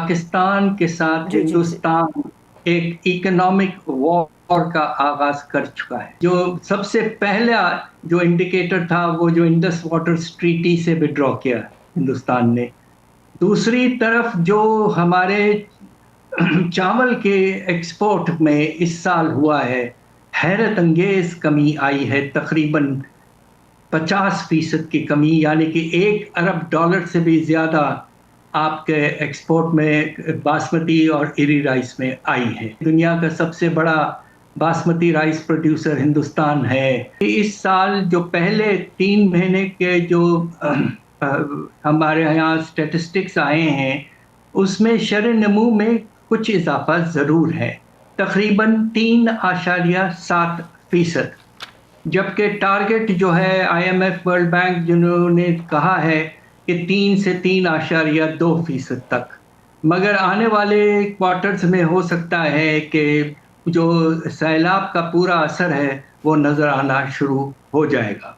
पाकिस्तान के साथ जी जी जी। हिंदुस्तान एक इकोनॉमिक वॉर का आगाज कर चुका है। जो सबसे पहला जो इंडिकेटर था वो जो इंडस वाटर ट्रीटी से विड्रॉ किया हिंदुस्तान ने। दूसरी तरफ जो हमारे चावल के एक्सपोर्ट में इस साल हुआ है, हैरत अंगेज कमी आई है, तकरीबन 50% की कमी, यानी कि $1 अरब से भी ज्यादा आपके एक्सपोर्ट में बासमती और इरी राइस में आई है। दुनिया का सबसे बड़ा बासमती राइस प्रोड्यूसर हिंदुस्तान है। इस साल जो पहले 3 महीने के जो हमारे यहाँ स्टेटिस्टिक्स आए हैं उसमें शरह नमू में कुछ इजाफा जरूर है, तकरीबन 3.7%। जबकि टारगेट जो है IMF वर्ल्ड बैंक जिन्होंने कहा है कि 3 से 3.2% तक, मगर आने वाले क्वार्टर्स में हो सकता है कि जो सैलाब का पूरा असर है वो नजर आना शुरू हो जाएगा।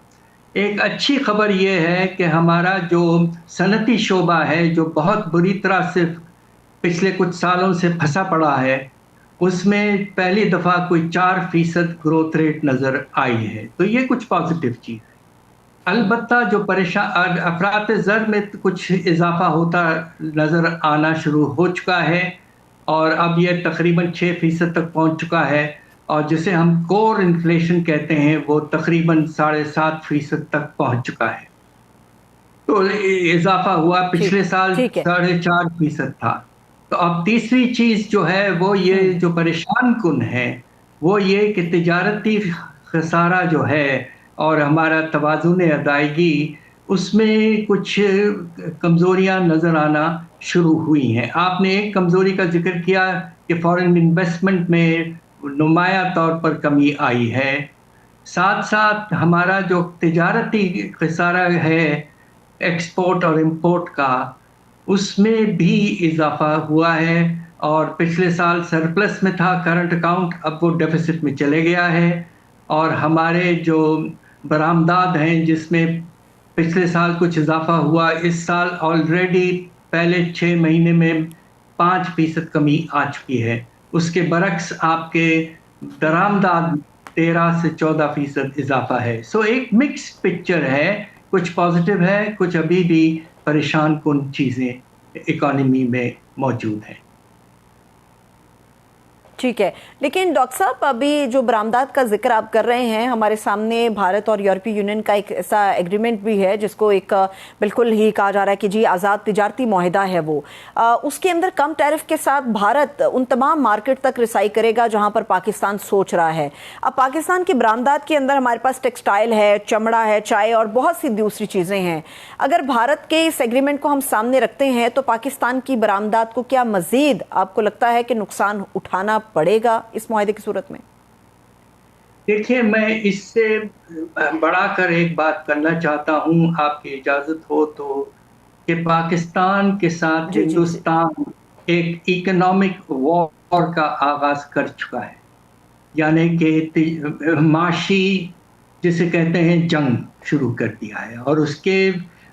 एक अच्छी खबर यह है कि हमारा जो सनती शोबा है जो बहुत बुरी तरह से पिछले कुछ सालों से फंसा पड़ा है, उसमें पहली दफा कोई 4% ग्रोथ रेट नजर आई है, तो ये कुछ पॉजिटिव चीज है। अलबत्ता जो परेशान अफरात ज़र में कुछ इजाफा होता नजर आना शुरू हो चुका है और अब यह तकरीबन 6% तक पहुंच चुका है, और जिसे हम कोर इन्फ्लेशन कहते हैं वो तकरीबन 7.5% तक पहुंच चुका है। तो इजाफा हुआ, ठीक पिछले साल ठीक है। 4.5% था। तो अब तीसरी चीज जो है वो ये हम्म। जो परेशान कुन है वो ये कि तिजारती खसारा जो है और हमारा तवाज़ुन अदायगी उसमें कुछ कमजोरियां नजर आना शुरू हुई हैं। आपने एक कमजोरी का जिक्र किया कि फॉरेन इन्वेस्टमेंट में नुमाया तौर पर कमी आई है। साथ साथ हमारा जो तिजारती खसारा है एक्सपोर्ट और इंपोर्ट का, उसमें भी इजाफा हुआ है, और पिछले साल सरप्लस में था करंट अकाउंट, अब वो डेफिसिट में चले गया है। और हमारे जो बरामदात हैं जिसमें पिछले साल कुछ इजाफा हुआ, इस साल ऑलरेडी पहले 6 महीने में 5% कमी आ चुकी है। उसके बरक्स आपके दरामदात 13 से 14% इजाफा है। सो एक मिक्स पिक्चर है, कुछ पॉजिटिव है, कुछ अभी भी परेशान कुन चीजें इकोनॉमी में मौजूद हैं। ठीक है, लेकिन डॉक्टर साहब अभी जो बरामदात का जिक्र आप कर रहे हैं, हमारे सामने भारत और यूरोपीय यूनियन का एक ऐसा एग्रीमेंट भी है जिसको एक बिल्कुल ही कहा जा रहा है कि जी आज़ाद तिजारती मुआहिदा है वो। उसके अंदर कम टैरिफ के साथ भारत उन तमाम मार्केट तक रिसाई करेगा जहां पर पाकिस्तान सोच रहा है। अब पाकिस्तान की बरामदात के अंदर हमारे पास टेक्सटाइल है, चमड़ा है, चाय और बहुत सी दूसरी चीज़ें हैं। अगर भारत के इस एग्रीमेंट को हम सामने रखते हैं तो पाकिस्तान की बरामदात को क्या मजीद आपको लगता है कि नुकसान उठाना पड़ेगा इस मुआहदे की सूरत में? देखिए, मैं इससे बढ़ाकर एक बात करना चाहता हूं, आपकी इजाजत हो तो, कि पाकिस्तान के साथ जी जी जी। हिंदुस्तान एक इकोनॉमिक वॉर का आगाज कर चुका है, यानी कि माशी जिसे कहते हैं जंग शुरू कर दिया है। और उसके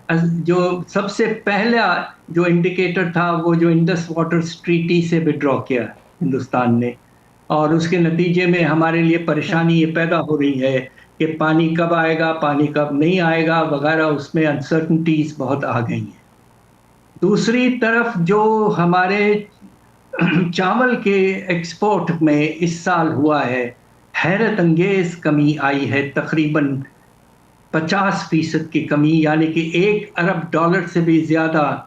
जो सबसे पहला जो इंडिकेटर था वो जो इंडस वाटर ट्रीटी से विड्रॉ किया हिंदुस्तान ने, और उसके नतीजे में हमारे लिए परेशानी ये पैदा हो रही है कि पानी कब आएगा, पानी कब नहीं आएगा वगैरह, उसमें अनसर्टनिटीज बहुत आ गई हैं। दूसरी तरफ जो हमारे चावल के एक्सपोर्ट में इस साल हुआ है, हैरत अंगेज कमी आई है, तकरीबन 50% की कमी, यानी कि $1 अरब से भी ज्यादा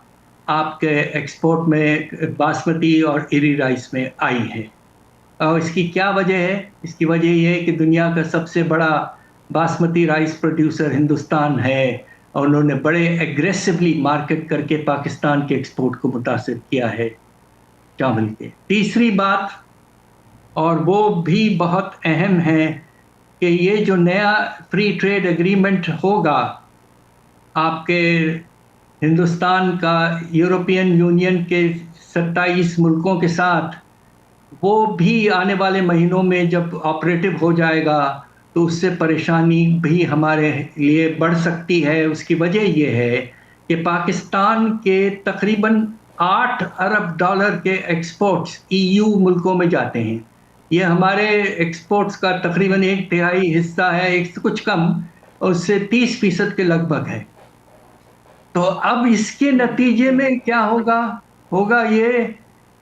आपके एक्सपोर्ट में बासमती और इरी राइस में आई है। और इसकी क्या वजह है? इसकी वजह यह है कि दुनिया का सबसे बड़ा बासमती राइस प्रोड्यूसर हिंदुस्तान है, और उन्होंने बड़े एग्रेसिवली मार्केट करके पाकिस्तान के एक्सपोर्ट को मुतासिर किया है चावल के। तीसरी बात, और वो भी बहुत अहम है, कि ये जो नया फ्री ट्रेड एग्रीमेंट होगा आपके हिंदुस्तान का यूरोपियन यूनियन के 27 मुल्कों के साथ, वो भी आने वाले महीनों में जब ऑपरेटिव हो जाएगा तो उससे परेशानी भी हमारे लिए बढ़ सकती है। उसकी वजह यह है कि पाकिस्तान के तकरीबन $8 अरब के एक्सपोर्ट्स EU मुल्कों में जाते हैं। ये हमारे एक्सपोर्ट्स का तकरीबन 1/3 हिस्सा है, एक से कुछ कम, उससे 30% के लगभग है। तो अब इसके नतीजे में क्या होगा? होगा ये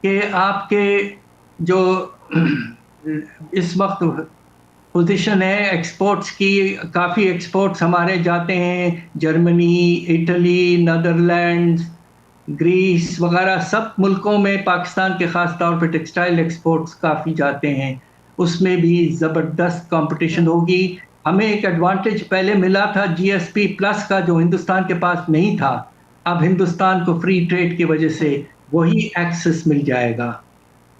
कि आपके जो इस वक्त पोजीशन है एक्सपोर्ट्स की, काफ़ी एक्सपोर्ट्स हमारे जाते हैं जर्मनी, इटली, नीदरलैंड्स, ग्रीस वगैरह सब मुल्कों में पाकिस्तान के ख़ास तौर पे टेक्सटाइल एक्सपोर्ट्स काफ़ी जाते हैं। उसमें भी ज़बरदस्त कंपटीशन होगी। हमें एक एडवांटेज पहले मिला था GSP प्लस का, जो हिंदुस्तान के पास नहीं था। अब हिंदुस्तान को फ्री ट्रेड की वजह से वही एक्सेस मिल जाएगा।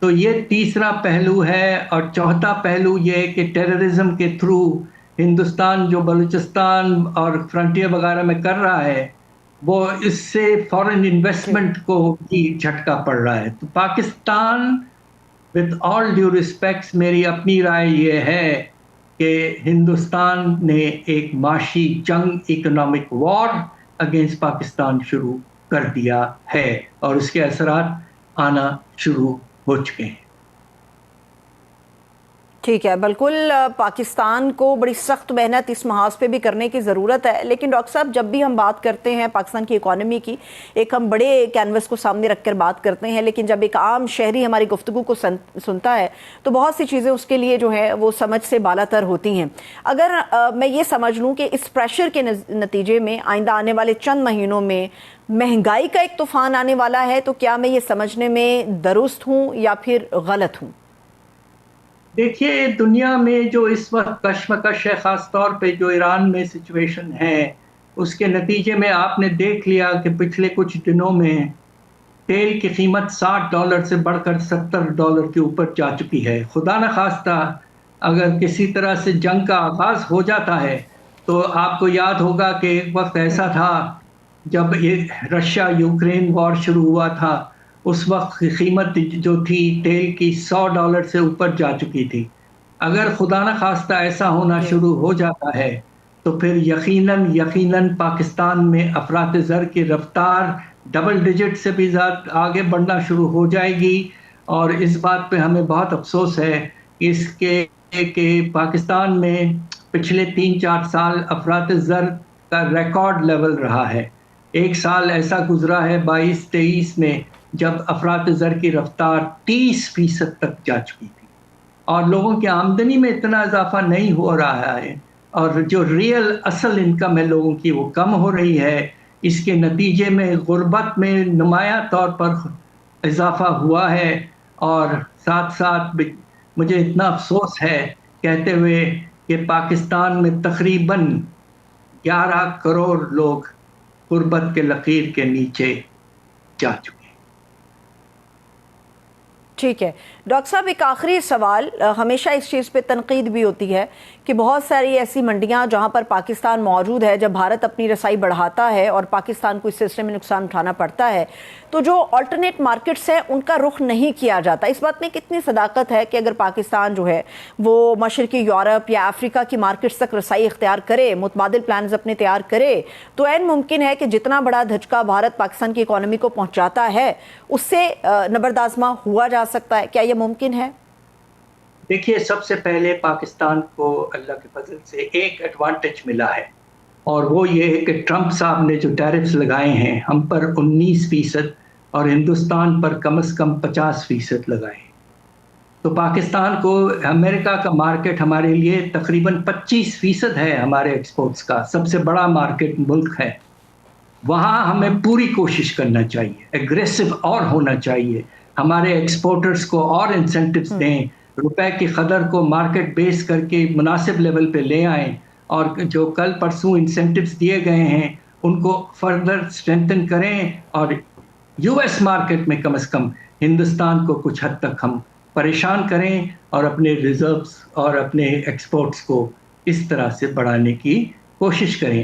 तो ये तीसरा पहलू है। और चौथा पहलू ये कि टेररिज्म के थ्रू हिंदुस्तान जो बलूचिस्तान और फ्रंटियर वगैरह में कर रहा है, वो इससे फॉरेन इन्वेस्टमेंट को भी झटका पड़ रहा है। तो Pakistan, with all due respects, मेरी अपनी राय ये है कि हिंदुस्तान ने एक माशी जंग, इकोनॉमिक वॉर अगेंस्ट पाकिस्तान शुरू कर दिया है और उसके असरात आना शुरू हो चुके हैं। ठीक है, बिल्कुल पाकिस्तान को बड़ी सख्त मेहनत इस महाज पे भी करने की ज़रूरत है। लेकिन डॉक्टर साहब, जब भी हम बात करते हैं पाकिस्तान की इकॉनमी की, एक हम बड़े कैनवस को सामने रखकर बात करते हैं, लेकिन जब एक आम शहरी हमारी गुफ्तगू को सुनता है तो बहुत सी चीज़ें उसके लिए जो है वो समझ से बालातर होती हैं। अगर मैं ये समझ लूँ कि इस प्रेशर के नतीजे में आइंदा आने वाले चंद महीनों में महंगाई का एक तूफान आने वाला है, तो क्या मैं ये समझने में दुरुस्त हूँ या फिर गलत हूँ? देखिए, दुनिया में जो इस वक्त कशमकश है, ख़ास तौर पे जो ईरान में सिचुएशन है, उसके नतीजे में आपने देख लिया कि पिछले कुछ दिनों में तेल की कीमत $60 से बढ़कर $70 के ऊपर जा चुकी है। खुदा न खास्ता अगर किसी तरह से जंग का आगाज़ हो जाता है, तो आपको याद होगा कि एक वक्त ऐसा था जब ये रशिया यूक्रेन वॉर शुरू हुआ था, उस वक्त कीमत जो थी तेल की $100 से ऊपर जा चुकी थी। अगर खुदा न खास्ता ऐसा होना शुरू हो जाता है, तो फिर यकीनन पाकिस्तान में अफरात ज़र की रफ्तार डबल डिजिट से भी ज़्यादा आगे बढ़ना शुरू हो जाएगी। और इस बात पे हमें बहुत अफसोस है इसके कि पाकिस्तान में पिछले 3-4 साल अफरात ज़र का रिकॉर्ड लेवल रहा है। एक साल ऐसा गुजरा है 22-23 में, जब अफरात ज़र की रफ्तार 30% तक जा चुकी थी और लोगों की आमदनी में इतना इजाफा नहीं हो रहा है, और जो रियल असल इनकम है लोगों की वो कम हो रही है। इसके नतीजे में गुर्बत में नुमायां तौर पर इजाफा हुआ है। और साथ साथ मुझे इतना अफसोस है कहते हुए कि पाकिस्तान में तकरीबन 11 करोड़ लोग गुर्बत के लकीर के नीचे जा चुके। ठीक है डॉक्टर साहब, एक आखिरी सवाल। हमेशा इस चीज़ पे तनकीद भी होती है कि बहुत सारी ऐसी मंडियां जहां पर पाकिस्तान मौजूद है, जब भारत अपनी रसाई बढ़ाता है और पाकिस्तान को इस सिलसिले में नुकसान उठाना पड़ता है, तो जो अल्टरनेट मार्केट्स हैं उनका रुख नहीं किया जाता। इस बात में कितनी सदाकत है कि अगर पाकिस्तान जो है वो मशरकी यूरोप या अफ्रीका की मार्केट्स तक रसाई इख्तियार करे, मुतबादिल प्लान अपने तैयार करे, तो ऐन मुमकिन है कि जितना बड़ा धचका भारत पाकिस्तान की इकॉनमी को पहुँचाता है उससे नबरदाजमा हुआ जा सकता है? क्या यह मुमकिन है? देखिए, सबसे पहले पाकिस्तान को अल्लाह के फजल से एक एडवांटेज मिला है, और वो ये है कि ट्रंप साहब ने जो टैरिफ्स लगाए हैं हम पर 19% और हिंदुस्तान पर कम से कम 50% लगाए। तो पाकिस्तान को अमेरिका का मार्केट हमारे लिए तकरीबन 25% है हमारे एक्सपोर्ट्स का, सबसे बड़ा मार्केट मुल्क है। वहाँ हमें पूरी कोशिश करना चाहिए, एग्रेसिव और होना चाहिए, हमारे एक्सपोर्टर्स को और इंसेंटिव्स दें, रुपए की कदर को मार्केट बेस करके मुनासिब लेवल पे ले आएं, और जो कल परसों इंसेंटिव्स दिए गए हैं उनको फर्दर स्ट्रेंथन करें, और यूएस मार्केट में कम से कम हिंदुस्तान को कुछ हद तक हम परेशान करें और अपने रिजर्व्स और अपने एक्सपोर्ट्स को इस तरह से बढ़ाने की कोशिश करें।